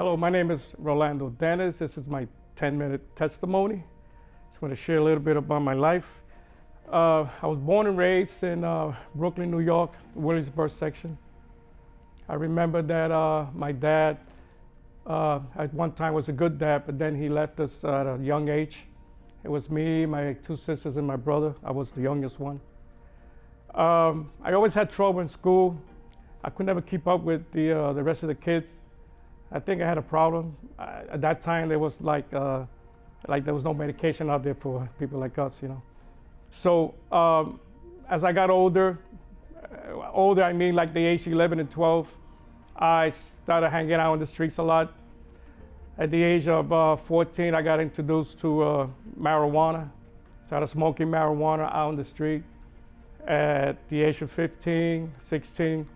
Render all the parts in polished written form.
Hello, my name is Rolando Dennis. This is my 10-minute testimony. Just want to share a little bit about my life. I was born and raised in Brooklyn, New York, Williamsburg section. I remember that my dad at one time was a good dad, but then he left us at a young age. It was me, my two sisters, and my brother. I was the youngest one. I always had trouble in school. I could never keep up with the rest of the kids. I think I had a problem. At that time, there was like there was no medication out there for people like us, you know. So as I got older, I mean like the age 11 and 12, I started hanging out on the streets a lot. At the age of 14, I got introduced to marijuana. Started smoking marijuana out on the street. At the age of 15, 16,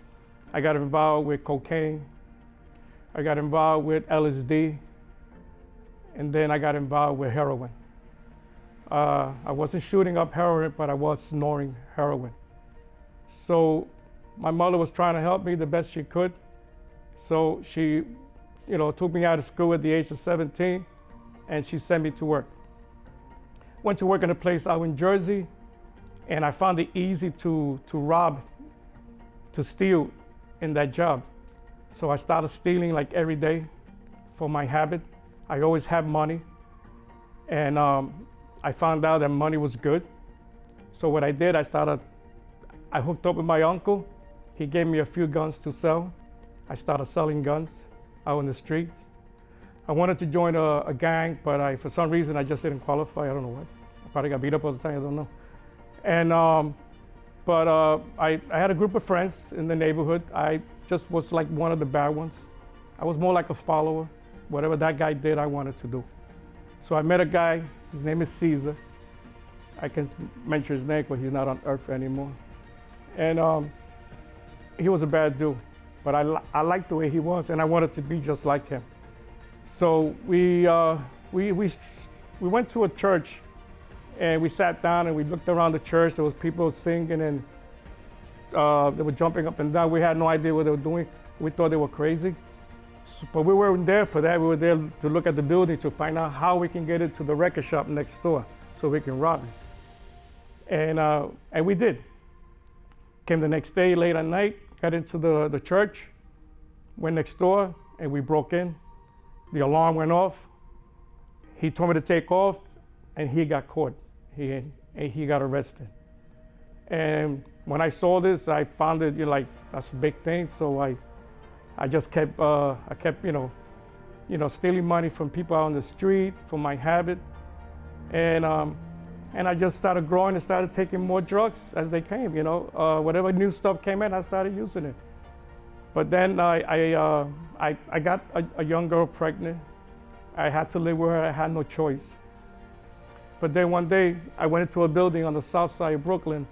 I got involved with cocaine. I got involved with LSD, and then I got involved with heroin. I wasn't shooting up heroin, but I was snorting heroin. So my mother was trying to help me the best she could. So she, took me out of school at the age of 17, and she sent me to work. Went to work in a place out in Jersey, and I found it easy to rob, to steal in that job. So I started stealing like every day for my habit. I always had money, and I found out that money was good. So what I did, I hooked up with my uncle. He gave me a few guns to sell. I started selling guns out on the streets. I wanted to join a gang, but for some reason I just didn't qualify. I don't know what. I probably got beat up all the time, I don't know. And I had a group of friends in the neighborhood. I just was like one of the bad ones. I was more like a follower. Whatever that guy did, I wanted to do. So I met a guy, his name is Caesar. I can mention his name, but he's not on earth anymore. And he was a bad dude, but I liked the way he was, and I wanted to be just like him. So we went to a church, and we sat down and we looked around the church. There was people singing, and they were jumping up and down. We had no idea what they were doing. We thought they were crazy. But we weren't there for that. We were there to look at the building to find out how we can get into the record shop next door so we can rob it. And we did. Came the next day, late at night, got into the church, went next door, and we broke in. The alarm went off. He told me to take off, and he got caught. He got arrested. And when I saw this, I found it that's a big thing. So I just kept stealing money from people out on the street for my habit, and I just started growing and started taking more drugs as they came. Whatever new stuff came in, I started using it. But then I got a young girl pregnant. I had to live with her. I had no choice. But then one day I went into a building on the south side of Brooklyn,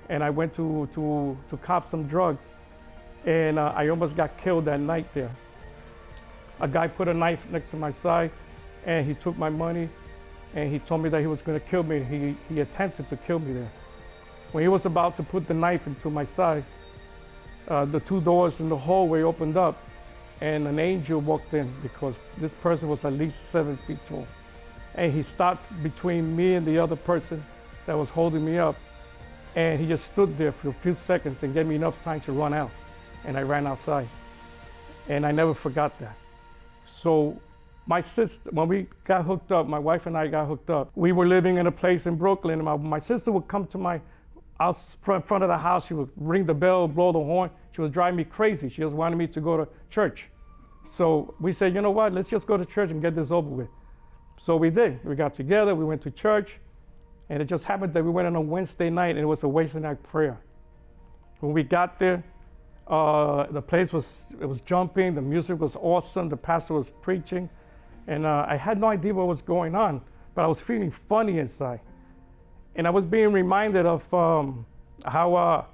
and I went to cop some drugs, and I almost got killed that night there. A guy put a knife next to my side, and he took my money, and he told me that he was going to kill me. He attempted to kill me there. When he was about to put the knife into my side, the two doors in the hallway opened up, and an angel walked in, because this person was at least 7 feet tall. And he stopped between me and the other person that was holding me up. And he just stood there for a few seconds and gave me enough time to run out. And I ran outside. And I never forgot that. So my sister, when we got hooked up, my wife and I got hooked up. We were living in a place in Brooklyn, and my sister would come to my house, front of the house. She would ring the bell, blow the horn. She was driving me crazy. She just wanted me to go to church. So we said, you know what, let's just go to church and get this over with. So we did. We got together, we went to church, and it just happened that we went on a Wednesday night, and it was a Wednesday night prayer. When we got there, the place was jumping, the music was awesome, the pastor was preaching, and I had no idea what was going on, but I was feeling funny inside. And I was being reminded of how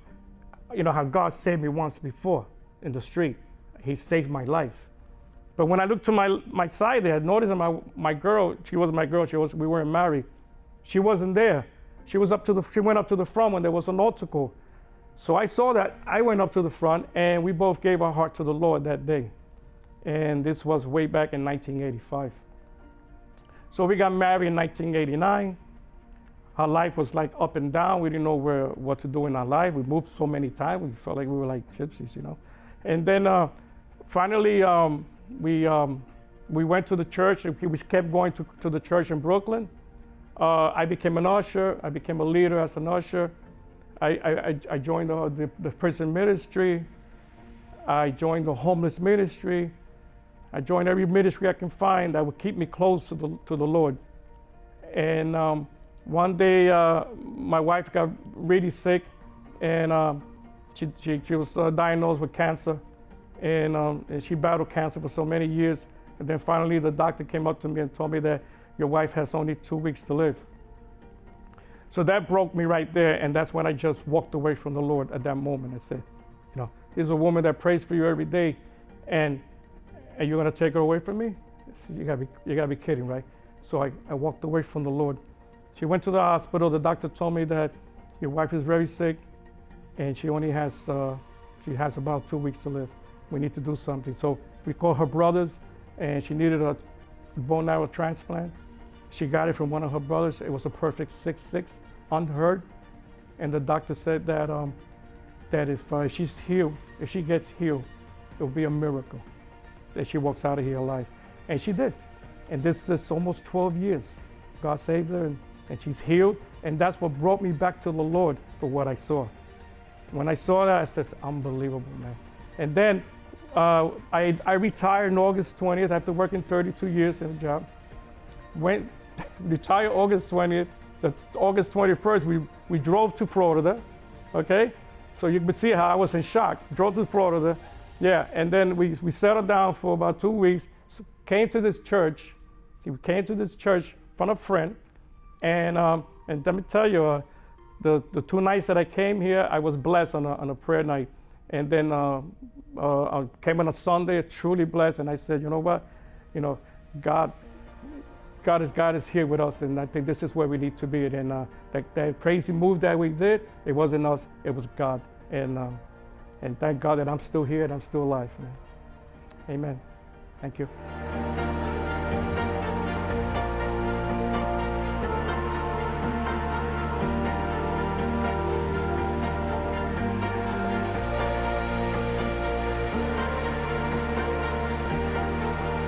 God saved me once before in the street. He saved my life. But when I looked to my side there, I noticed that my girl, she wasn't my girl, we weren't married. She wasn't there. She went up to the front when there was an altar call. So I saw that. I went up to the front, and we both gave our heart to the Lord that day. And this was way back in 1985. So we got married in 1989. Our life was like up and down. We didn't know what to do in our life. We moved so many times. We felt like we were like gypsies, you know. And then finally, we went to the church. We kept going to the church in Brooklyn. I became an usher. I became a leader as an usher. I joined the prison ministry. I joined the homeless ministry. I joined every ministry I can find that would keep me close to the Lord. And one day, my wife got really sick, and she was diagnosed with cancer, and she battled cancer for so many years. And then finally, the doctor came up to me and told me that your wife has only 2 weeks to live. So that broke me right there, and that's when I just walked away from the Lord at that moment. I said, you know, here's a woman that prays for you every day, and you're gonna take her away from me? You gotta be kidding, right? So I walked away from the Lord. She went to the hospital. The doctor told me that your wife is very sick, and she only has about 2 weeks to live. We need to do something. So we called her brothers, and she needed a bone marrow transplant. She got it from one of her brothers. It was a perfect 6'6", unheard. And the doctor said that if she's healed, if she gets healed, it will be a miracle that she walks out of here alive. And she did. And this is almost 12 years. God saved her, and she's healed. And that's what brought me back to the Lord for what I saw. When I saw that, I said, unbelievable, man. And then I retired on August 20th after working 32 years in a job. Retired August 20th. That's August 21st, we drove to Florida, okay? So you can see how I was in shock. Drove to Florida, yeah, and then we settled down for about 2 weeks, came to this church. We came to this church from a friend, and let me tell you, the 2 nights that I came here, I was blessed on a prayer night. And then I came on a Sunday, truly blessed, and I said, you know what? You know, God is here with us, and I think this is where we need to be. And that crazy move that we did, it wasn't us, it was God. And thank God that I'm still here and I'm still alive, man. Amen. Thank you.